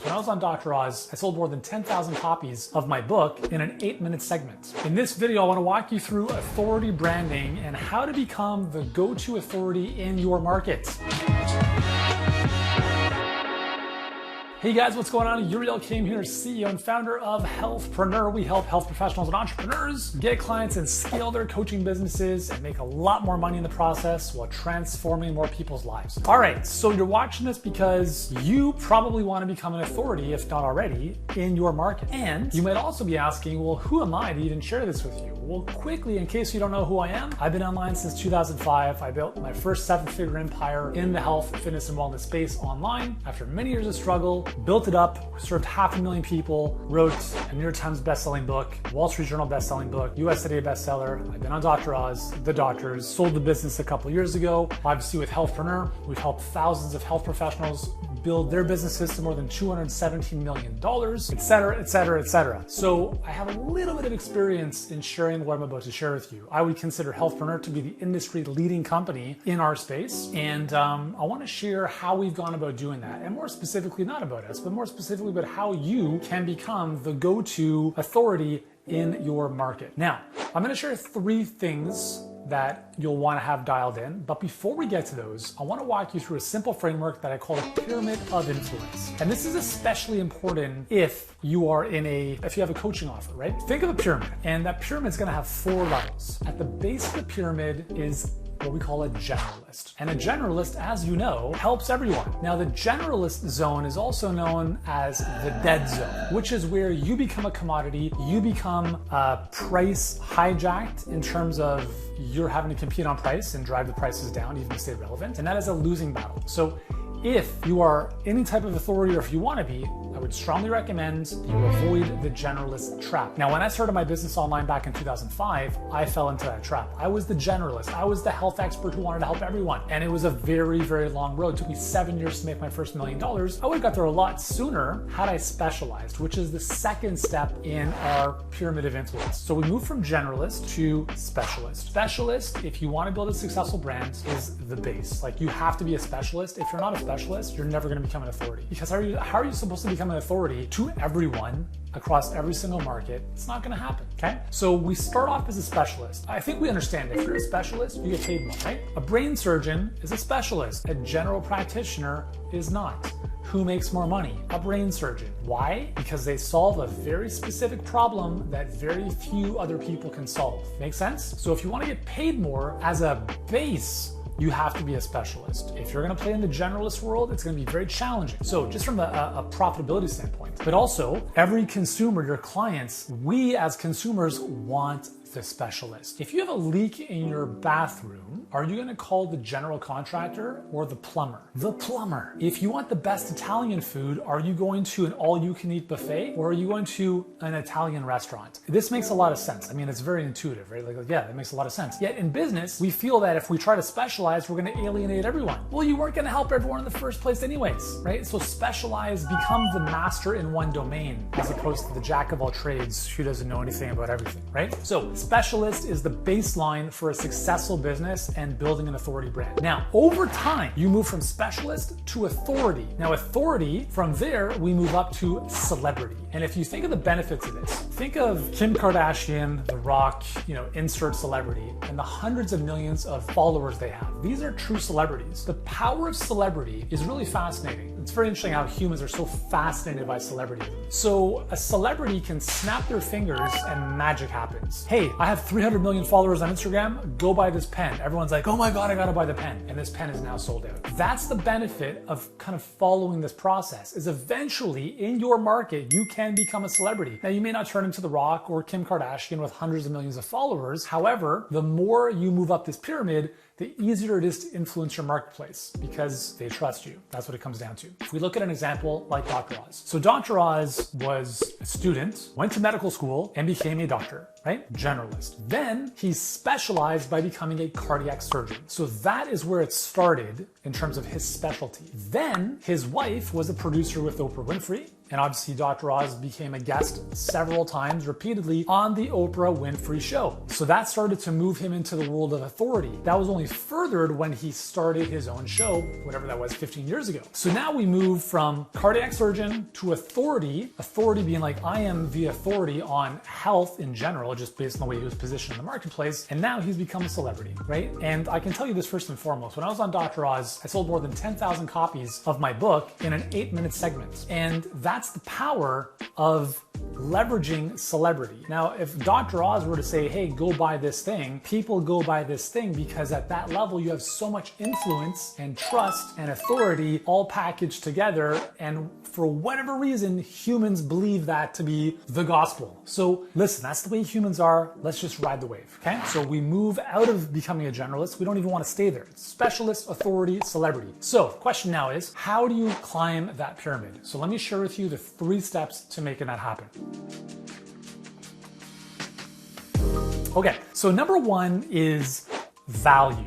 When I was on Dr. Oz, I sold more than 10,000 copies of my book in an 8-minute segment. In this video, I want to walk you through authority branding and how to become the go-to authority in your market. Hey guys, what's going on? Uriel Kim here, CEO and founder of Healthpreneur. We help health professionals and entrepreneurs get clients and scale their coaching businesses and make a lot more money in the process while transforming more people's lives. All right, so you're watching this because you probably want to become an authority, if not already, in your market. And you might also be asking, well, who am I to even share this with you? Well, quickly, in case you don't know who I am, I've been online since 2005. I built my first 7-figure empire in the health, fitness, and wellness space online. After many years of struggle, built it up, served 500,000 people, wrote a New York Times bestselling book, Wall Street Journal bestselling book, US Today bestseller. I've been on Dr. Oz, The Doctors, sold the business a couple years ago. Obviously with Healthpreneur, we've helped thousands of health professionals build their businesses to more than $217 million, et cetera, et cetera, et cetera. So I have a little bit of experience in sharing what I'm about to share with you. I would consider Healthpreneur to be the industry leading company in our space. And I want to share how we've gone about doing that. And more specifically, not about us, but more specifically about how you can become the go-to authority in your market. Now, I'm going to share 3 things that you'll want to have dialed in. But before we get to those, I want to walk you through a simple framework that I call a pyramid of influence. And this is especially important if you have a coaching offer, right? Think of a pyramid, and that pyramid is going to have 4 levels. At the base of the pyramid is what we call a generalist. And a generalist, as you know, helps everyone. Now, the generalist zone is also known as the dead zone, which is where you become a commodity, you become price hijacked in terms of you're having to compete on price and drive the prices down even to stay relevant. And that is a losing battle. So if you are any type of authority, or if you want to be, I would strongly recommend you avoid the generalist trap. Now, when I started my business online back in 2005, I fell into that trap. I was the generalist. I was the health expert who wanted to help everyone. And it was a very, very long road. It took me 7 years to make my first $1 million. I would have got there a lot sooner had I specialized, which is the second step in our pyramid of influence. So we move from generalist to specialist. Specialist, if you want to build a successful brand, is the base. Like, you have to be a specialist. If you're not a specialist, you're never going to become an authority. Because how are you supposed to become an authority to everyone across every single market? It's not going to happen, okay? So we start off as a specialist. I think we understand if you're a specialist, you get paid more, right? A brain surgeon is a specialist. A general practitioner is not. Who makes more money? A brain surgeon. Why? Because they solve a very specific problem that very few other people can solve. Make sense? So if you want to get paid more as a base, you have to be a specialist. If you're going to play in the generalist world, it's going to be very challenging. So just from a profitability standpoint, but also every consumer, your clients, we as consumers want the specialist. If you have a leak in your bathroom, are you going to call the general contractor or the plumber? The plumber. If you want the best Italian food, are you going to an all-you-can-eat buffet, or are you going to an Italian restaurant? This makes a lot of sense. I mean, it's very intuitive, right? Like, yeah, that makes a lot of sense. Yet in business, we feel that if we try to specialize, we're going to alienate everyone. Well, you weren't going to help everyone in the first place anyways, right? So specialize, become the master in one domain, as opposed to the jack of all trades who doesn't know anything about everything, right? So specialist is the baseline for a successful business and building an authority brand. Now, over time, you move from specialist to authority. Now, authority, from there, we move up to celebrity. And if you think of the benefits of this, think of Kim Kardashian, The Rock, insert celebrity, and the hundreds of millions of followers they have. These are true celebrities. The power of celebrity is really fascinating. It's very interesting how humans are so fascinated by celebrity. So a celebrity can snap their fingers and magic happens. Hey, I have 300 million followers on Instagram, go buy this pen. Everyone's like, oh my God, I gotta buy the pen. And this pen is now sold out. That's the benefit of kind of following this process, is eventually in your market, you can become a celebrity. Now, you may not turn into The Rock or Kim Kardashian with hundreds of millions of followers. However, the more you move up this pyramid, the easier it is to influence your marketplace because they trust you. That's what it comes down to. If we look at an example like Dr. Oz. So Dr. Oz was a student, went to medical school, and became a doctor. right? Generalist. Then he specialized by becoming a cardiac surgeon. So that is where it started in terms of his specialty. Then his wife was a producer with Oprah Winfrey. And obviously Dr. Oz became a guest several times repeatedly on the Oprah Winfrey Show. So that started to move him into the world of authority. That was only furthered when he started his own show, whatever that was, 15 years ago. So now we move from cardiac surgeon to authority being like, I am the authority on health in general, just based on the way he was positioned in the marketplace. And now he's become a celebrity, right? And I can tell you this first and foremost, when I was on Dr. Oz, I sold more than 10,000 copies of my book in an 8-minute segment. And that's the power of leveraging celebrity. Now, if Dr. Oz were to say, hey, go buy this thing, people go buy this thing because at that level you have so much influence and trust and authority all packaged together. And for whatever reason, humans believe that to be the gospel. So listen, that's the way humans are. Let's just ride the wave, okay? So we move out of becoming a generalist. We don't even want to stay there. It's specialist, authority, celebrity. So the question now is, how do you climb that pyramid? So let me share with you the 3 steps to making that happen. Okay, so number 1 is value.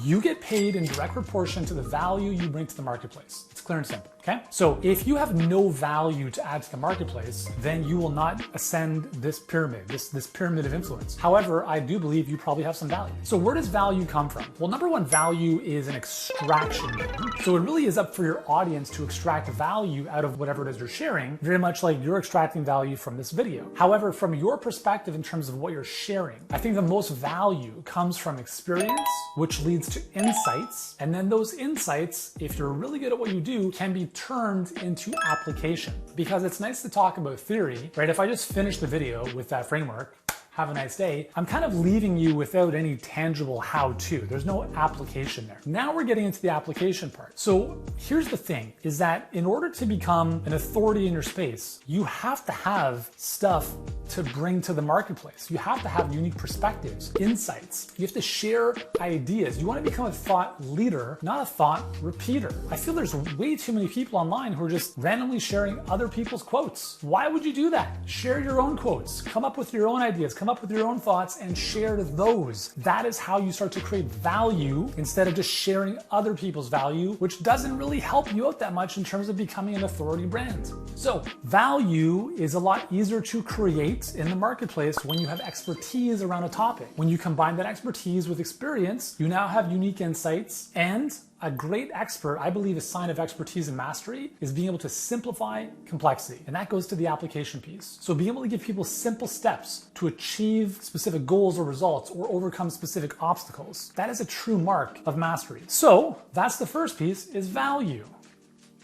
You get paid in direct proportion to the value you bring to the marketplace. It's clear and simple, okay? So if you have no value to add to the marketplace, then you will not ascend this pyramid, this pyramid of influence. However, I do believe you probably have some value. So where does value come from? Well, number 1, value is an extraction game. So it really is up for your audience to extract value out of whatever it is you're sharing, very much like you're extracting value from this video. However, from your perspective in terms of what you're sharing, I think the most value comes from experience, which leads to insights. And then those insights, if you're really good at what you do, can be turned into application. Because it's nice to talk about theory, right? If I just finish the video with that framework, have a nice day, I'm kind of leaving you without any tangible how-to. There's no application there. Now we're getting into the application part. So here's the thing, is that in order to become an authority in your space, you have to have stuff to bring to the marketplace. You have to have unique perspectives, insights. You have to share ideas. You want to become a thought leader, not a thought repeater. I feel there's way too many people online who are just randomly sharing other people's quotes. Why would you do that? Share your own quotes. Come up with your own ideas. Come up with your own thoughts and share those. That is how you start to create value instead of just sharing other people's value, which doesn't really help you out that much in terms of becoming an authority brand. So value is a lot easier to create in the marketplace when you have expertise around a topic. When you combine that expertise with experience, you now have unique insights, and a great expert, I believe a sign of expertise and mastery is being able to simplify complexity. And that goes to the application piece. So being able to give people simple steps to achieve specific goals or results or overcome specific obstacles, that is a true mark of mastery. So that's the first piece, is value.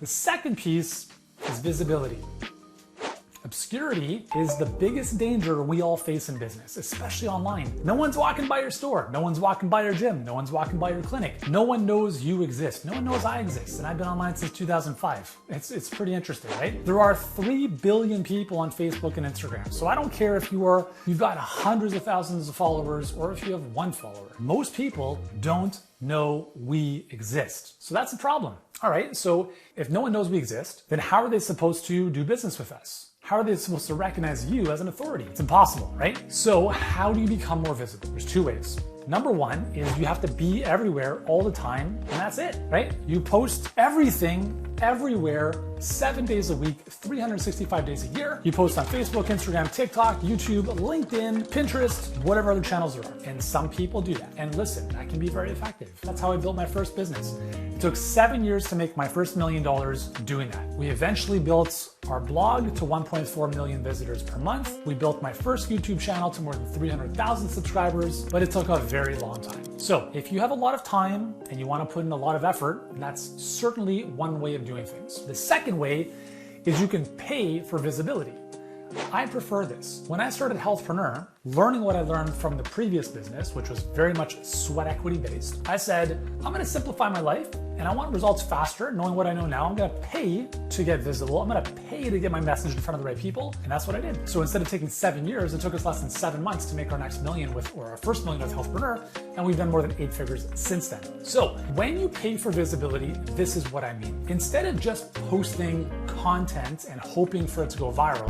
The second piece is visibility. Obscurity is the biggest danger we all face in business, especially online. No one's walking by your store. No one's walking by your gym. No one's walking by your clinic. No one knows you exist. No one knows I exist. And I've been online since 2005. It's pretty interesting, right? There are 3 billion people on Facebook and Instagram. So I don't care if you've got hundreds of thousands of followers or if you have 1 follower. Most people don't know we exist. So that's a problem. All right, so if no one knows we exist, then how are they supposed to do business with us? How are they supposed to recognize you as an authority? It's impossible, right? So how do you become more visible? There's 2 ways. Number 1 is you have to be everywhere all the time, and that's it, right? You post everything, everywhere, 7 days a week, 365 days a year. You post on Facebook, Instagram, TikTok, YouTube, LinkedIn, Pinterest, whatever other channels there are. And some people do that. And listen, that can be very effective. That's how I built my first business. It took 7 years to make my first $1 million doing that. We eventually built our blog to 1.4 million visitors per month. We built my first YouTube channel to more than 300,000 subscribers, but it took a very long time. So if you have a lot of time and you want to put in a lot of effort, that's certainly one way of doing things. The second way is you can pay for visibility. I prefer this. When I started Healthpreneur, learning what I learned from the previous business, which was very much sweat equity based, I said, I'm going to simplify my life and I want results faster. Knowing what I know now, I'm going to pay to get visible. I'm going to pay to get my message in front of the right people. And that's what I did. So instead of taking 7 years, it took us less than 7 months to make our next million or our first million with Healthpreneur. And we've done more than 8 figures since then. So when you pay for visibility, this is what I mean. Instead of just posting content and hoping for it to go viral,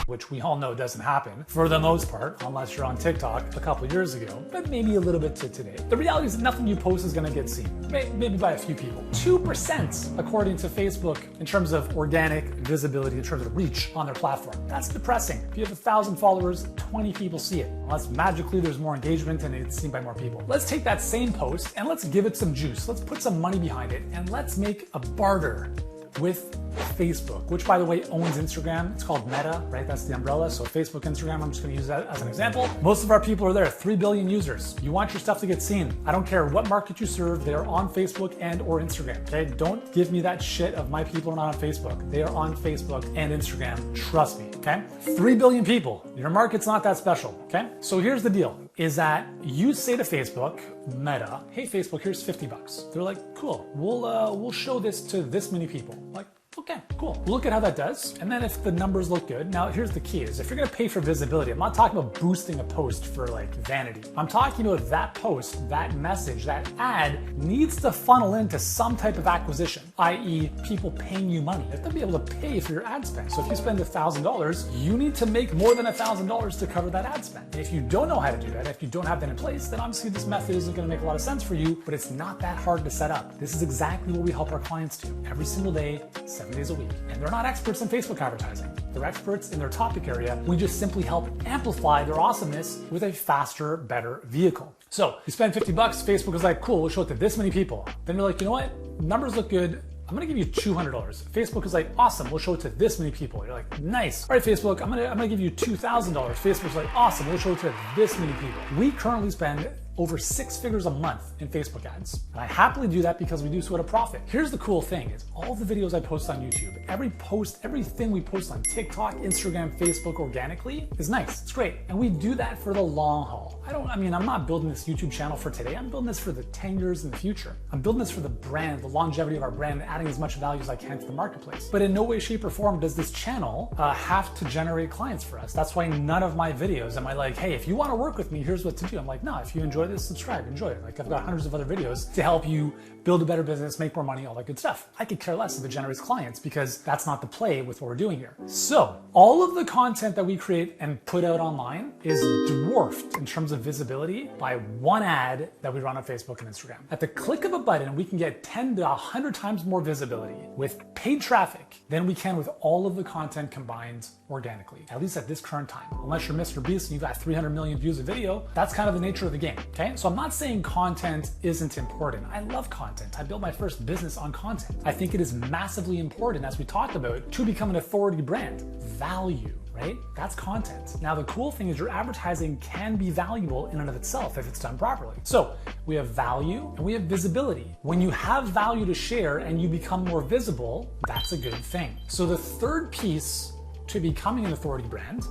which we all know doesn't happen for the most part, unless unless you're on TikTok a couple years ago, but maybe a little bit to today. The reality is that nothing you post is going to get seen, maybe by a few people. 2% according to Facebook in terms of organic visibility, in terms of reach on their platform. That's depressing. If you have 1,000 followers, 20 people see it. Unless magically there's more engagement and it's seen by more people. Let's take that same post and let's give it some juice. Let's put some money behind it and let's make a barter with Facebook, which by the way owns Instagram. It's called Meta, right? That's the umbrella. So Facebook, Instagram, I'm just gonna use that as an example. Most of our people are there, 3 billion users. You want your stuff to get seen. I don't care what market you serve, they're on Facebook and or Instagram, okay? Don't give me that shit of my people are not on Facebook. They are on Facebook and Instagram, trust me, okay? 3 billion people, your market's not that special, okay? So here's the deal, is that you say to Facebook, Meta, hey Facebook, here's $50. They're like, cool, we'll show this to this many people. Like, okay, cool. Look at how that does. And then if the numbers look good, now here's the key is if you're gonna pay for visibility, I'm not talking about boosting a post for like vanity. I'm talking about that post, that message, that ad needs to funnel into some type of acquisition, i.e. people paying you money. You have to be able to pay for your ad spend. So if you spend $1,000, you need to make more than $1,000 to cover that ad spend. And if you don't know how to do that, if you don't have that in place, then obviously this method isn't gonna make a lot of sense for you, but it's not that hard to set up. This is exactly what we help our clients do every single day, 7 days a week. And they're not experts in Facebook advertising. They're experts in their topic area. We just simply help amplify their awesomeness with a faster, better vehicle. So you spend $50, Facebook is like, cool, we'll show it to this many people. Then you're like, you know what? Numbers look good. I'm gonna give you $200. Facebook is like, awesome, we'll show it to this many people. You're like, nice. All right, Facebook, I'm gonna give you $2,000. Facebook's like, awesome, we'll show it to this many people. We currently spend over 6 figures a month in Facebook ads. And I happily do that because we do so at a profit. Here's the cool thing is all the videos I post on YouTube, every post, everything we post on TikTok, Instagram, Facebook organically is nice, it's great. And we do that for the long haul. I'm not building this YouTube channel for today. I'm building this for the 10 years in the future. I'm building this for the brand, the longevity of our brand, adding as much value as I can to the marketplace. But in no way, shape, or form does this channel have to generate clients for us. That's why none of my videos am I like, hey, if you want to work with me, here's what to do. I'm like, no, if you enjoy this, subscribe, enjoy it. Like I've got hundreds of other videos to help you build a better business, make more money, all that good stuff. I could care less if it generates clients because that's not the play with what we're doing here. So all of the content that we create and put out online is dwarfed in terms of visibility by one ad that we run on Facebook and Instagram. At the click of a button, we can get 10 to 100 times more visibility with paid traffic than we can with all of the content combined organically, at least at this current time. Unless you're Mr. Beast and you've got 300 million views a video, that's kind of the nature of the game, okay? So I'm not saying content isn't important. I love content. I built my first business on content. I think it is massively important, as we talked about, to become an authority brand. Value, right? That's content. Now, the cool thing is your advertising can be valuable in and of itself if it's done properly. So we have value and we have visibility. When you have value to share and you become more visible, that's a good thing. So the third piece to becoming an authority brand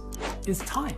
is time.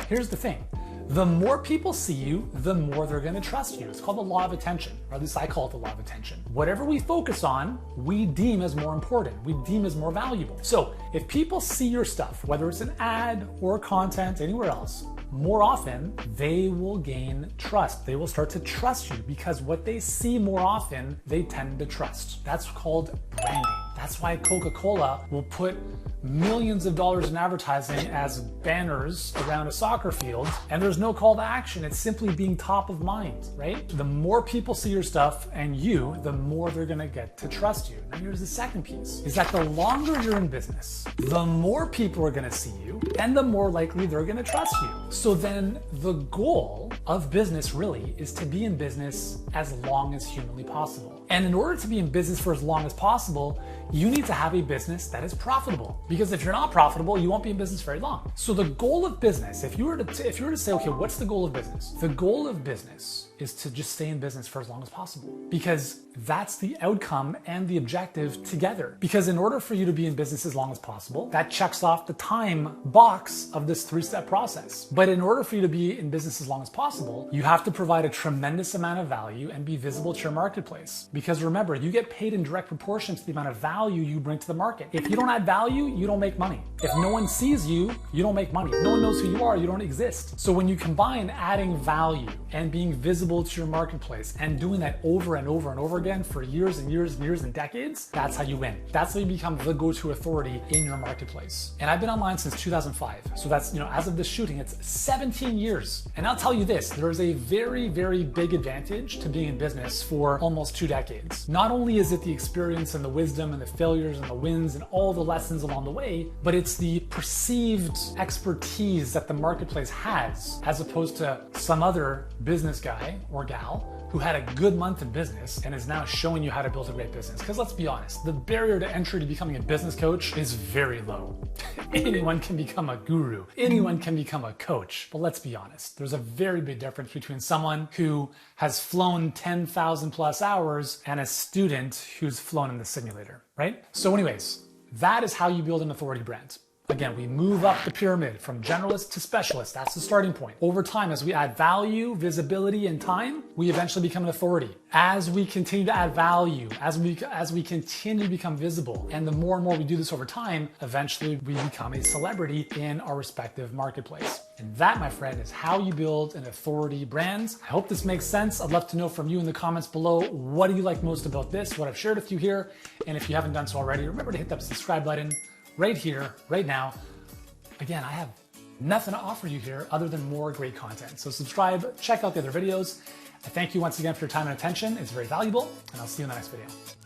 Here's the thing. The more people see you, the more they're gonna trust you. It's called the law of attention, or at least I call it the law of attention. Whatever we focus on, we deem as more important, we deem as more valuable. So if people see your stuff, whether it's an ad or content anywhere else, more often they will gain trust. They will start to trust you because what they see more often, they tend to trust. That's called branding. That's why Coca-Cola will put millions of dollars in advertising as banners around a soccer field, and there's no call to action. It's simply being top of mind, right? The more people see your stuff and you, the more they're gonna get to trust you. Now here's the second piece, is that the longer you're in business, the more people are gonna see you, and the more likely they're gonna trust you. So then the goal of business really is to be in business as long as humanly possible. And in order to be in business for as long as possible, you need to have a business that is profitable. Because if you're not profitable, you won't be in business very long. So the goal of business, if you were to say, okay, what's the goal of business? The goal of business is to just stay in business for as long as possible. Because that's the outcome and the objective together. Because in order for you to be in business as long as possible, that checks off the time box of this 3-step process. But in order for you to be in business as long as possible, you have to provide a tremendous amount of value and be visible to your marketplace. Because remember, you get paid in direct proportion to the amount of value value you bring to the market. If you don't add value, you don't make money. If no one sees you, you don't make money. If no one knows who you are, you don't exist. So when you combine adding value and being visible to your marketplace and doing that over and over and over again for years and years and years and decades, that's how you win. That's how you become the go-to authority in your marketplace. And I've been online since 2005. So that's, as of this shooting, it's 17 years. And I'll tell you this, there is a very, very big advantage to being in business for almost 2 decades. Not only is it the experience and the wisdom and the failures and the wins and all the lessons along the way, but it's the perceived expertise that the marketplace has, as opposed to some other business guy or gal who had a good month in business and is now showing you how to build a great business. Because let's be honest, the barrier to entry to becoming a business coach is very low. Anyone can become a guru. Anyone can become a coach. But let's be honest, there's a very big difference between someone who has flown 10,000 plus hours and a student who's flown in the simulator, right? So anyways, that is how you build an authority brand. Again, we move up the pyramid from generalist to specialist. That's the starting point. Over time, as we add value, visibility, and time, we eventually become an authority. As we continue to add value, as we continue to become visible, and the more and more we do this over time, eventually we become a celebrity in our respective marketplace. And that, my friend, is how you build an authority brand. I hope this makes sense. I'd love to know from you in the comments below, what do you like most about this, what I've shared with you here? And if you haven't done so already, remember to hit that subscribe button right here, right now. Again, I have nothing to offer you here other than more great content. So subscribe, check out the other videos. I thank you once again for your time and attention. It's very valuable, and I'll see you in the next video.